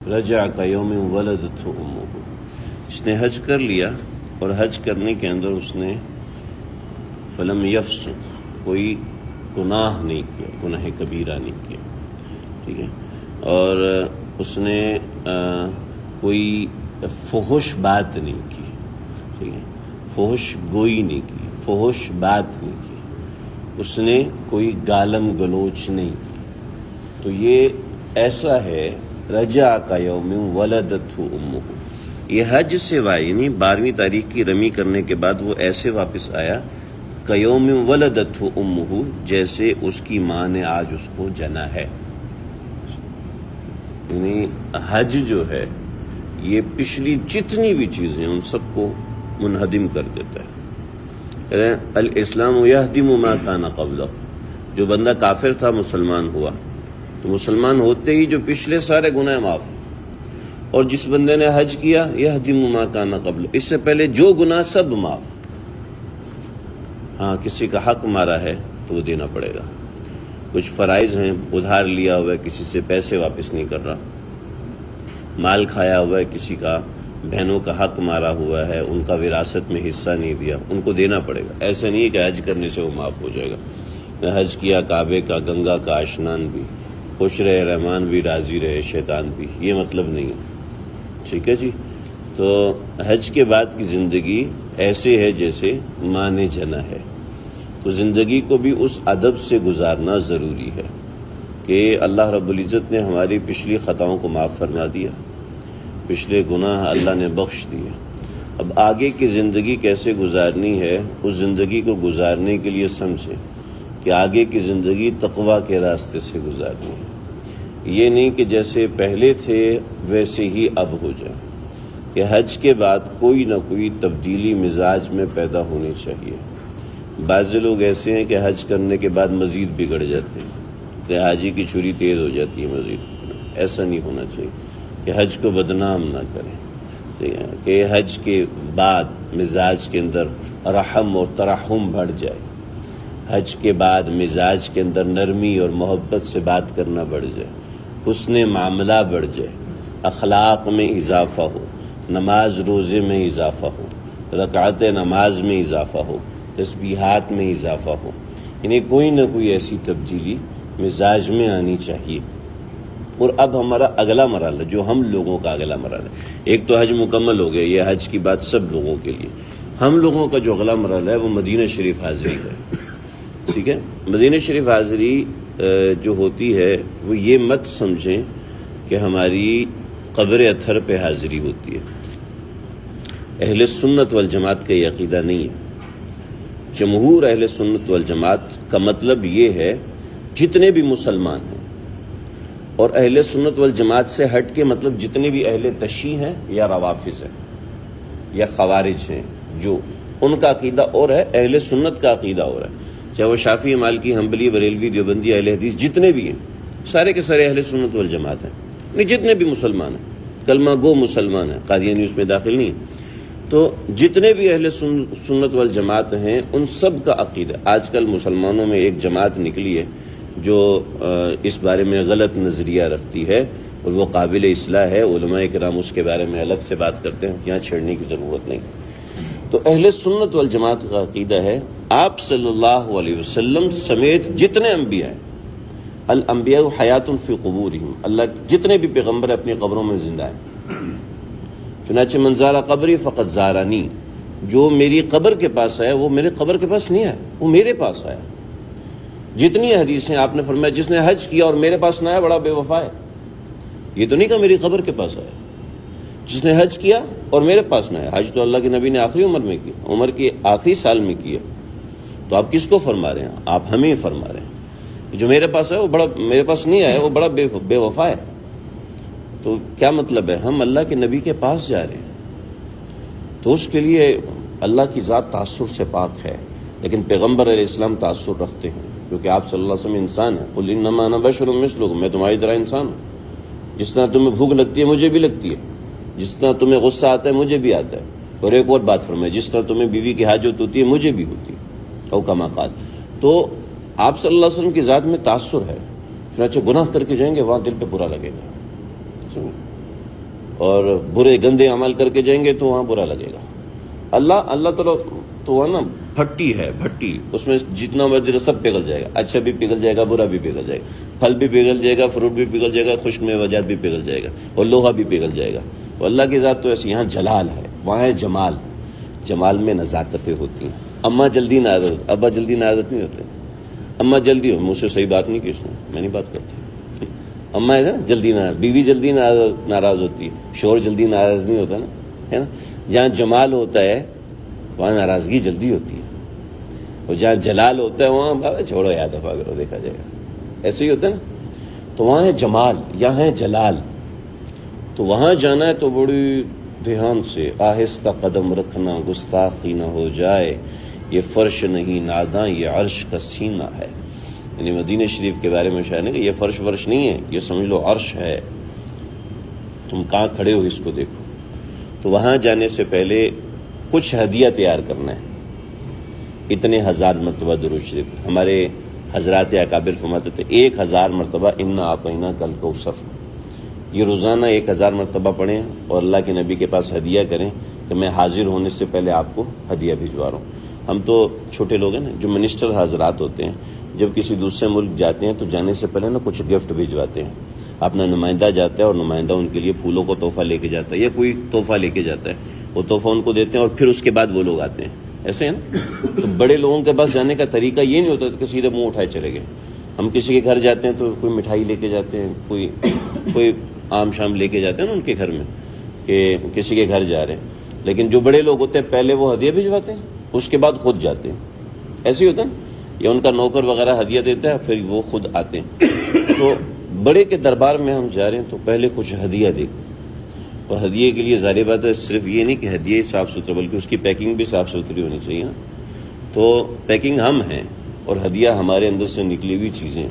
رجع کیوم ولدتہ امہ، اس نے حج کر لیا اور حج کرنے کے اندر اس نے فلم یفسق، کوئی گناہ نہیں کیا، گناہ کبیرہ نہیں کیا، ٹھیک ہے، اور اس نے کوئی فحش بات نہیں کی، ٹھیک ہے، فحش گوئی نہیں کی، فحش بات نہیں کی، اس نے کوئی گالم گلوچ نہیں کی، تو یہ ایسا ہے رجع کا یوم ولدتہ امہ، یہ حج سے یعنی 12ویں تاریخ کی رمی کرنے کے بعد وہ ایسے واپس آیا کیوم ولدتہ امہ، جیسے اس کی ماں نے آج اس کو جنا ہے، یعنی حج جو ہے یہ پچھلی جتنی بھی چیزیں ان سب کو منہدم کر دیتا ہے۔ الاسلام یہدم ما کان قبلہ، جو بندہ کافر تھا مسلمان ہوا تو مسلمان ہوتے ہی جو پچھلے سارے گناہ معاف، اور جس بندے نے حج کیا یہدم ما کان قبلہ، اس سے پہلے جو گناہ سب معاف۔ ہاں کسی کا حق مارا ہے تو وہ دینا پڑے گا، کچھ فرائض ہیں، ادھار لیا ہوا ہے کسی سے پیسے واپس نہیں کر رہا، مال کھایا ہوا ہے کسی کا، بہنوں کا حق مارا ہوا ہے، ان کا وراثت میں حصہ نہیں دیا، ان کو دینا پڑے گا۔ ایسا نہیں ہے کہ حج کرنے سے وہ معاف ہو جائے گا۔ میں حج کیا کعبے کا، گنگا کا اشنان بھی، خوش رہے رحمان بھی، راضی رہے شیطان بھی، یہ مطلب نہیں ہے، ٹھیک ہے جی۔ تو حج کے بعد کی زندگی ایسے ہے جیسے ماں نے جنا ہے، تو زندگی کو بھی اس ادب سے گزارنا ضروری ہے کہ اللہ رب العزت نے ہماری پچھلی خطاؤں کو معاف فرما دیا، پچھلے گناہ اللہ نے بخش دیے، اب آگے کی زندگی کیسے گزارنی ہے، اس زندگی کو گزارنے کے لیے سمجھیں کہ آگے کی زندگی تقویٰ کے راستے سے گزارنی ہے، یہ نہیں کہ جیسے پہلے تھے ویسے ہی اب ہو جائے، کہ حج کے بعد کوئی نہ کوئی تبدیلی مزاج میں پیدا ہونی چاہیے۔ بعض لوگ ایسے ہیں کہ حج کرنے کے بعد مزید بگڑ جاتے ہیں، کہ حاجی کی چھری تیز ہو جاتی ہے مزید، ایسا نہیں ہونا چاہیے کہ حج کو بدنام نہ کریں، کہ حج کے بعد مزاج کے اندر رحم اور ترحم بڑھ جائے، حج کے بعد مزاج کے اندر نرمی اور محبت سے بات کرنا بڑھ جائے، حسن معاملہ بڑھ جائے، اخلاق میں اضافہ ہو، نماز روزے میں اضافہ ہو، رکعت نماز میں اضافہ ہو، تسبیحات میں اضافہ ہو، یعنی کوئی نہ کوئی ایسی تبدیلی مزاج میں آنی چاہیے۔ اور اب ہمارا اگلا مرحلہ، جو ہم لوگوں کا اگلا مرحلہ ہے، ایک تو حج مکمل ہو گیا، یہ حج کی بات سب لوگوں کے لیے، ہم لوگوں کا جو اگلا مرحلہ ہے وہ مدینہ شریف حاضری کا ہے، ٹھیک ہے۔ مدینہ شریف حاضری جو ہوتی ہے وہ یہ مت سمجھیں کہ ہماری قبر اطہر پہ حاضری ہوتی ہے، اہل سنت والجماعت کا یہ عقیدہ نہیں ہے۔ جمہور اہل سنت والجماعت کا مطلب یہ ہے جتنے بھی مسلمان ہیں، اور اہل سنت والجماعت سے ہٹ کے مطلب جتنے بھی اہل تشیع ہیں یا روافض ہیں یا خوارج ہیں، جو ان کا عقیدہ اور ہے، اہل سنت کا عقیدہ اور ہے، چاہے وہ شافعی، مالکی، حنبلی، بریلوی، دیوبندی، اہل حدیث، جتنے بھی ہیں سارے کے سارے اہل سنت والجماعت ہیں، نہیں جتنے بھی مسلمان ہیں، کلمہ گو مسلمان ہیں، قادیانی اس میں داخل نہیں ہیں۔ تو جتنے بھی اہل سنت والجماعت ہیں ان سب کا عقیدہ، آج کل مسلمانوں میں ایک جماعت نکلی ہے جو اس بارے میں غلط نظریہ رکھتی ہے اور وہ قابل اصلاح ہے، علماء کرام اس کے بارے میں الگ سے بات کرتے ہیں، یہاں چھیڑنے کی ضرورت نہیں۔ تو اہل سنت والجماعت کا عقیدہ ہے آپ صلی اللہ علیہ وسلم سمیت جتنے انبیاء ہیں، الانبیاء حیات فی قبورہم، اللہ جتنے بھی پیغمبر اپنی قبروں میں زندہ ہیں، چنانچہ من زار قبری فقد زارنی، جو میری قبر کے پاس آیا وہ میرے قبر کے پاس نہیں آیا، وہ میرے پاس آیا۔ جتنی حدیثیں آپ نے فرمایا جس نے حج کیا اور میرے پاس نہ آیا بڑا بے وفا ہے، یہ تو نہیں کہ میری قبر کے پاس آیا، جس نے حج کیا اور میرے پاس نہ آیا۔ حج تو اللہ کے نبی نے آخری عمر میں کیا، عمر کے آخری سال میں کیا، تو آپ کس کو فرما رہے ہیں؟ آپ ہمیں فرما رہے ہیں، جو میرے پاس ہے وہ بڑا، میرے پاس نہیں آیا وہ بڑا بے وفا ہے۔ تو کیا مطلب ہے؟ ہم اللہ کے نبی کے پاس جا رہے ہیں، تو اس کے لیے اللہ کی ذات تعصب سے پاک ہے، لیکن پیغمبر علیہ السلام تعصب رکھتے ہیں، کیونکہ آپ صلی اللہ علیہ وسلم انسان ہیں۔ قل انما انا بشر مثلکم، میں تمہاری طرح انسان ہوں، جس طرح تمہیں بھوک لگتی ہے مجھے بھی لگتی ہے، جس طرح تمہیں غصہ آتا ہے مجھے بھی آتا ہے، اور ایک اور بات فرمائے جس طرح تمہیں بیوی کی حاجت ہوتی ہے مجھے بھی ہوتی ہے، او کما قال۔ تو آپ صلی اللہ علیہ وسلم کی ذات میں تعصب ہے، چنانچہ گناہ کر کے جائیں گے وہاں دل پہ برا لگے گا، اور برے گندے عمل کر کے جائیں گے تو وہاں برا لگے گا. اللہ تعالیٰ تو وہ نا بھٹی ہے، بھٹی، اس میں جتنا مرضی سب پگھل جائے گا، اچھا بھی پگھل جائے گا، برا بھی پگھل جائے گا، پھل بھی پگھل جائے گا، فروٹ بھی پگھل جائے گا، خشک میوہ بھی پگھل جائے گا، اور لوہا بھی پگھل جائے گا. اور اللہ کی ذات تو ایسی، یہاں جلال ہے، وہاں ہے جمال. جمال میں نزاکتیں ہوتی ہیں. اماں جلدی ناراض، ابا جلدی ناراض نہیں ہوتے. اماں جلدی ہو، مجھ سے صحیح بات نہیں کی اس نے، میں نہیں بات کرتی. اماں ہے نا جلدی ناراض، بیوی جلدی ناراض ہوتی ہے، شوہر جلدی ناراض نہیں ہوتا نا، ہے نا. جہاں جمال ہوتا ہے وہاں ناراضگی جلدی ہوتی ہے، اور جہاں جلال ہوتا ہے وہاں بابا چھوڑو یاد دفعہ کرو، دیکھا جائے گا. ایسے ہی ہوتا ہے نا. تو وہاں ہے جمال، یہاں ہے جلال. تو وہاں جانا ہے تو بڑی دھیان سے آہستہ قدم رکھنا، گستاخی نہ ہو جائے. یہ فرش نہیں ناداں، یہ عرش کا سینہ ہے. یعنی مدینہ شریف کے بارے میں شاعر نے کہ یہ فرش نہیں ہے، یہ سمجھ لو عرش ہے. تم کہاں کھڑے ہو اس کو دیکھو. تو وہاں جانے سے پہلے کچھ ہدیہ تیار کرنا ہے. اتنے 1000 مرتبہ درود شریف. ہمارے حضرات اکابر فرماتے تھے 1000 مرتبہ انا اعطیناک الکوثر. یہ روزانہ 1000 مرتبہ پڑھیں اور اللہ کے نبی کے پاس ہدیہ کریں کہ میں حاضر ہونے سے پہلے آپ کو ہدیہ بھجوا رہا ہوں. ہم تو چھوٹے لوگ ہیں نا، جو منسٹر حضرات ہوتے ہیں جب کسی دوسرے ملک جاتے ہیں تو جانے سے پہلے نا کچھ گفٹ بھجواتے ہیں. اپنا نمائندہ جاتا ہے اور نمائندہ ان کے لیے پھولوں کو تحفہ لے کے جاتا ہے یا کوئی تحفہ لے کے جاتا ہے. وہ تحفہ ان کو دیتے ہیں اور پھر اس کے بعد وہ لوگ آتے ہیں. ایسے ہے نا. تو بڑے لوگوں کے پاس جانے کا طریقہ یہ نہیں ہوتا کہ سیدھے منہ اٹھائے چلے گئے. ہم کسی کے گھر جاتے ہیں تو کوئی مٹھائی لے کے جاتے ہیں، کوئی عام شام لے کے جاتے ہیں نا ان کے گھر میں کہ کسی کے گھر جا رہے ہیں. لیکن جو بڑے لوگ ہوتے ہیں پہلے وہ ہدیہ بھجواتے ہیں، اس کے بعد خود جاتے ہیں. ایسے ہی ہوتا ہے. یا ان کا نوکر وغیرہ ہدیہ دیتا ہے پھر وہ خود آتے ہیں. تو بڑے کے دربار میں ہم جا رہے ہیں تو پہلے کچھ ہدیہ دے. اور ہدیے کے لیے ظاہر بات ہے صرف یہ نہیں کہ ہدیہ صاف ستھرا، بلکہ اس کی پیکنگ بھی صاف ستھری ہونی چاہیے. تو پیکنگ ہم ہیں اور ہدیہ ہمارے اندر سے نکلی ہوئی چیزیں.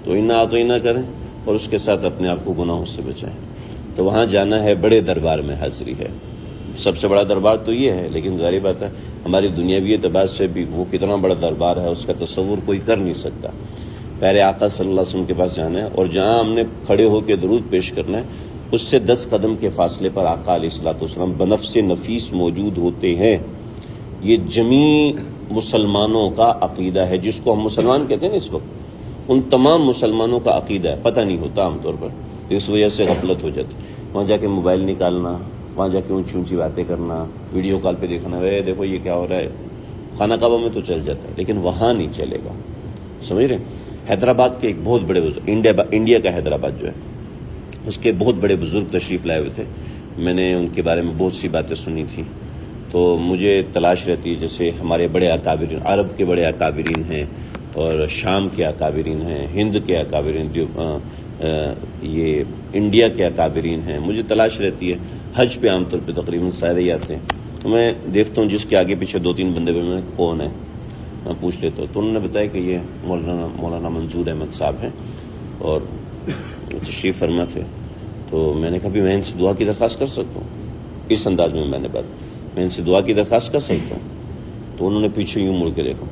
تو انا اعطینا کریں اور اس کے ساتھ اپنے آپ کو گناہوں سے بچائیں. تو وہاں جانا ہے، بڑے دربار میں حاضری ہے. سب سے بڑا دربار تو یہ ہے، لیکن ظاہر بات ہے ہماری دنیاوی اعتبار سے بھی وہ کتنا بڑا دربار ہے اس کا تصور کوئی کر نہیں سکتا. پیارے آقا صلی اللہ علیہ وسلم کے پاس جانا ہے اور جہاں ہم نے کھڑے ہو کے درود پیش کرنا ہے اس سے 10 قدم کے فاصلے پر آقا علیہ الصلوۃ والسلام بنفس نفیس موجود ہوتے ہیں. یہ جمیع مسلمانوں کا عقیدہ ہے، جس کو ہم مسلمان کہتے ہیں نا اس وقت، ان تمام مسلمانوں کا عقیدہ ہے. پتہ نہیں ہوتا عام طور پر، تو اس وجہ سے غفلت ہو جاتی. وہاں جا کے موبائل نکالنا، وہاں جا کے اونچی اونچی باتیں کرنا، ویڈیو کال پہ دیکھنا، دیکھو یہ کیا ہو رہا ہے. خانہ کعبہ میں تو چل جاتا ہے لیکن وہاں نہیں چلے گا. سمجھ رہے ہیں. حیدرآباد کے ایک بہت بڑے بزرگ، انڈیا کا حیدرآباد جو ہے اس کے بہت بڑے بزرگ تشریف لائے ہوئے تھے. میں نے ان کے بارے میں بہت سی باتیں سنی تھی. تو مجھے تلاش رہتی ہے، جیسے ہمارے بڑے اکابرین، عرب کے بڑے اکابرین ہیں اور شام کے اکابرین ہیں، ہند کے اکابرین، یہ انڈیا کے اکابرین ہیں. مجھے تلاش رہتی ہے. حج پہ عام طور پہ تقریباً سارے ہی آتے ہیں. تو میں دیکھتا ہوں جس کے آگے پیچھے 2-3 بندے میں کون ہے، میں پوچھ لیتا ہوں. تو انہوں نے بتایا کہ یہ مولانا منظور احمد صاحب ہیں اور تشریف فرما تھے. تو میں نے کہا بھی میں ان سے دعا کی درخواست کر سکتا ہوں. اس انداز میں نے بات، میں ان سے دعا کی درخواست کر سکتا ہوں. تو انہوں نے پیچھے یوں مڑ کے دیکھا.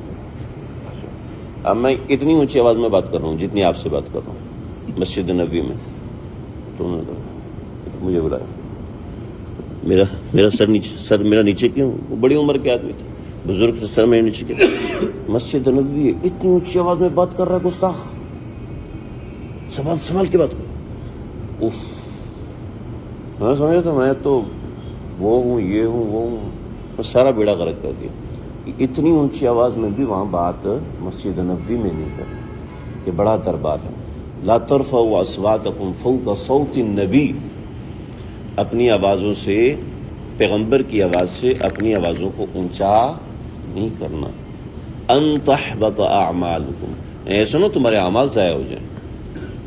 اب میں اتنی اونچی آواز میں بات کر رہا ہوں جتنی آپ سے بات کر رہا ہوں مسجد نبوی میں. تو انہوں نے کہا مجھے بلایا. میرا سر میرا نیچے کیوں؟ وہ بڑی عمر کے آدمی تھے، بزرگ سر میرے نیچے کیوں؟ مسجد نبوی اتنی اونچی آواز میں بات کر رہا ہے گستاخ، سنبھال کے بات کرو. اف، میں سمجھا تھا میں تو وہ ہوں، یہ ہوں، وہ ہوں، سارا بیڑا غرق کر دیا کہ اتنی اونچی آواز میں بھی وہاں بات مسجد نبوی میں نہیں کرنا. کہ بڑا دربار ہے. لا ترفعوا اصواتکم فوق صوت النبی. اپنی آوازوں سے، پیغمبر کی آواز سے اپنی آوازوں کو اونچا نہیں کرنا. ان تحبط اعمالکم، ایسا نہ تمہارے اعمال ضائع ہو جائیں.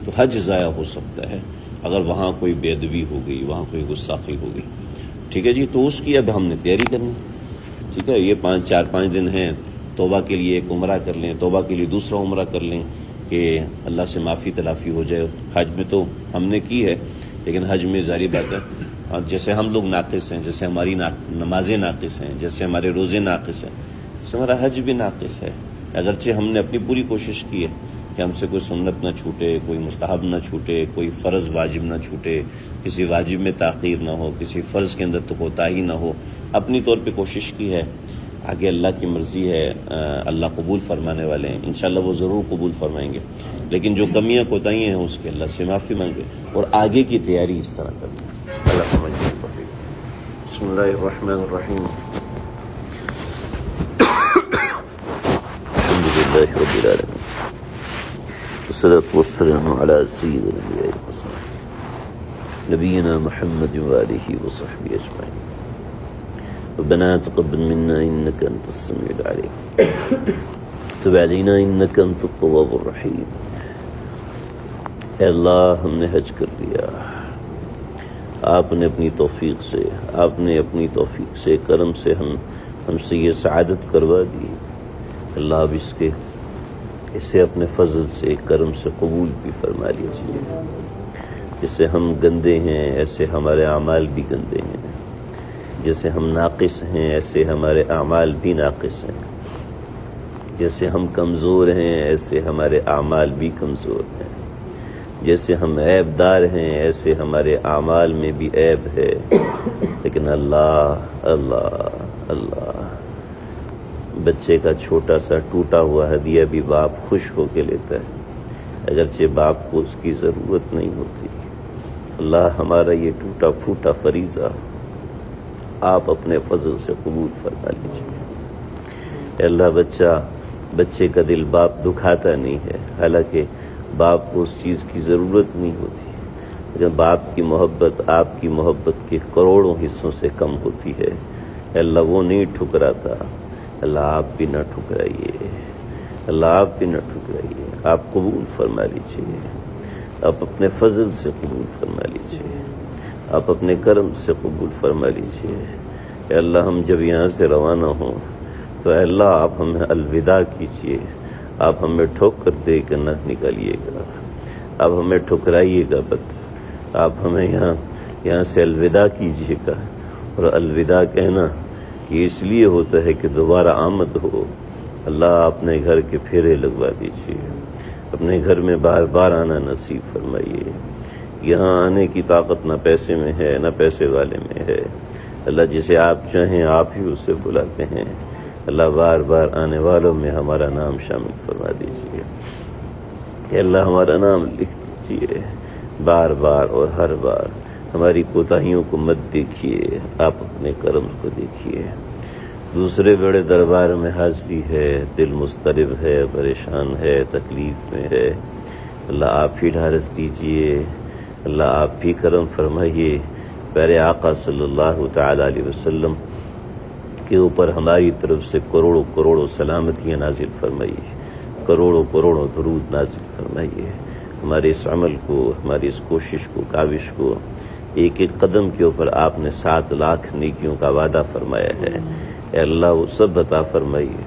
تو حج ضائع ہو سکتا ہے اگر وہاں کوئی بے ادبی ہو گئی، وہاں کوئی گستاخی ہو گئی. ٹھیک ہے جی. تو اس کی اب ہم نے تیاری کرنی. ٹھیک ہے. یہ 4-5 دن ہیں. توبہ کے لیے ایک عمرہ کر لیں، توبہ کے لیے دوسرا عمرہ کر لیں کہ اللہ سے معافی تلافی ہو جائے. حج میں تو ہم نے کی ہے لیکن حج میں ظاہری بات ہے جیسے ہم لوگ ناقص ہیں، جیسے ہماری نمازیں ناقص ہیں، جیسے ہمارے روزے ناقص ہیں، جیسے ہمارا حج بھی ناقص ہے. اگرچہ ہم نے اپنی پوری کوشش کی ہے کہ ہم سے کوئی سنت نہ چھوٹے، کوئی مستحب نہ چھوٹے، کوئی فرض واجب نہ چھوٹے، کسی واجب میں تاخیر نہ ہو، کسی فرض کے اندر تو کوتاہی نہ ہو. اپنی طور پہ کوشش کی ہے. آگے اللہ کی مرضی ہے، اللہ قبول فرمانے والے ہیں، انشاءاللہ وہ ضرور قبول فرمائیں گے. لیکن جو کمیاں کوتاہیاں ہیں اس کے اللہ سے معافی مانگے اور آگے کی تیاری اس طرح کریں. اللہ سمجھنے کی توفیق. بسم اللہ الرحمن الرحیم. الحمدللہ رب العالمین والصلاة والسلام علی سید الانبیاء والمرسلین نبینا محمد وآلہ وصحبہ اجمعین. ربنا تقبل منا انك انت السميع العليم تب علينا انك انت التواب الرحیم. اے اللہ ہم نے حج کر لیا، آپ نے اپنی توفیق سے کرم سے ہم سے یہ سعادت کروا دی. اللہ اب اسے اپنے فضل سے کرم سے قبول بھی فرما لیجیے. جیسے ہم گندے ہیں ایسے ہمارے اعمال بھی گندے ہیں، جیسے ہم ناقص ہیں ایسے ہمارے اعمال بھی ناقص ہیں، جیسے ہم کمزور ہیں ایسے ہمارے اعمال بھی کمزور ہیں، جیسے ہم عیب دار ہیں ایسے ہمارے اعمال میں بھی عیب ہے. لیکن اللہ اللہ اللہ، بچے کا چھوٹا سا ٹوٹا ہوا ہدیہ بھی باپ خوش ہو کے لیتا ہے، اگرچہ باپ کو اس کی ضرورت نہیں ہوتی. اللہ ہمارا یہ ٹوٹا پھوٹا فریضہ آپ اپنے فضل سے قبول فرما لیجیے. اے اللہ بچے کا دل باپ دکھاتا نہیں ہے، حالانکہ باپ کو اس چیز کی ضرورت نہیں ہوتی، لیکن باپ کی محبت آپ کی محبت کے کروڑوں حصوں سے کم ہوتی ہے. اے اللہ وہ نہیں ٹھکراتا. اللہ آپ بھی نہ ٹھکرائیے، اللہ آپ بھی نہ ٹھکرائیے. آپ قبول فرما لیجیے، آپ اپنے فضل سے قبول فرما لیجیے، آپ اپنے کرم سے قبول فرما لیجیے. اے اللہ ہم جب یہاں سے روانہ ہوں تو اے اللہ آپ ہمیں الوداع کیجیے. آپ ہمیں ٹھوکر دے کے نہ نکالیے گا، آپ ہمیں ٹھکرائیے گا بت. آپ ہمیں یہاں سے الوداع کیجیے گا. اور الوداع کہنا یہ اس لیے ہوتا ہے کہ دوبارہ آمد ہو. اللہ اپنے گھر کے پھیرے لگوا دیجیے، اپنے گھر میں بار بار آنا نصیب فرمائیے. یہاں آنے کی طاقت نہ پیسے میں ہے نہ پیسے والے میں ہے. اللہ جسے آپ چاہیں آپ ہی اسے بلاتے ہیں. اللہ بار بار آنے والوں میں ہمارا نام شامل فرما دیجیے. کہ اللہ ہمارا نام لکھ دیجیے بار بار اور ہر بار. ہماری کوتاہیوں کو مت دیکھیے، آپ اپنے کرم کو دیکھیے. دوسرے بڑے دربار میں حاضری ہے، دل مضطرب ہے، پریشان ہے، تکلیف میں ہے. اللہ آپ ہی ڈھارس دیجیے، اللہ آپ بھی کرم فرمائیے. پیارے آقا صلی اللہ تعالی علیہ وسلم کے اوپر ہماری طرف سے کروڑوں کروڑوں سلامتیاں نازل فرمائیے، کروڑوں کروڑوں درود نازل فرمائیے. ہمارے اس عمل کو، ہماری اس کوشش کو، کاوش کو، ایک ایک قدم کے اوپر آپ نے 7 لاکھ نیکیوں کا وعدہ فرمایا ہے. اے اللہ وہ سب عطا فرمائیے،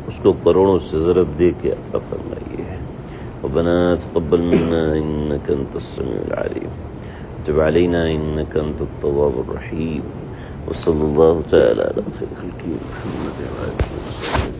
اس کو کروڑوں سے ضرب دے کے عطا فرمائیے. ربنا تقبل منا انك انت السميع العليم تب علينا انك انت التواب الرحيم. وصلى الله تعالى على خير خلقه محمد وعلى اله وصحبه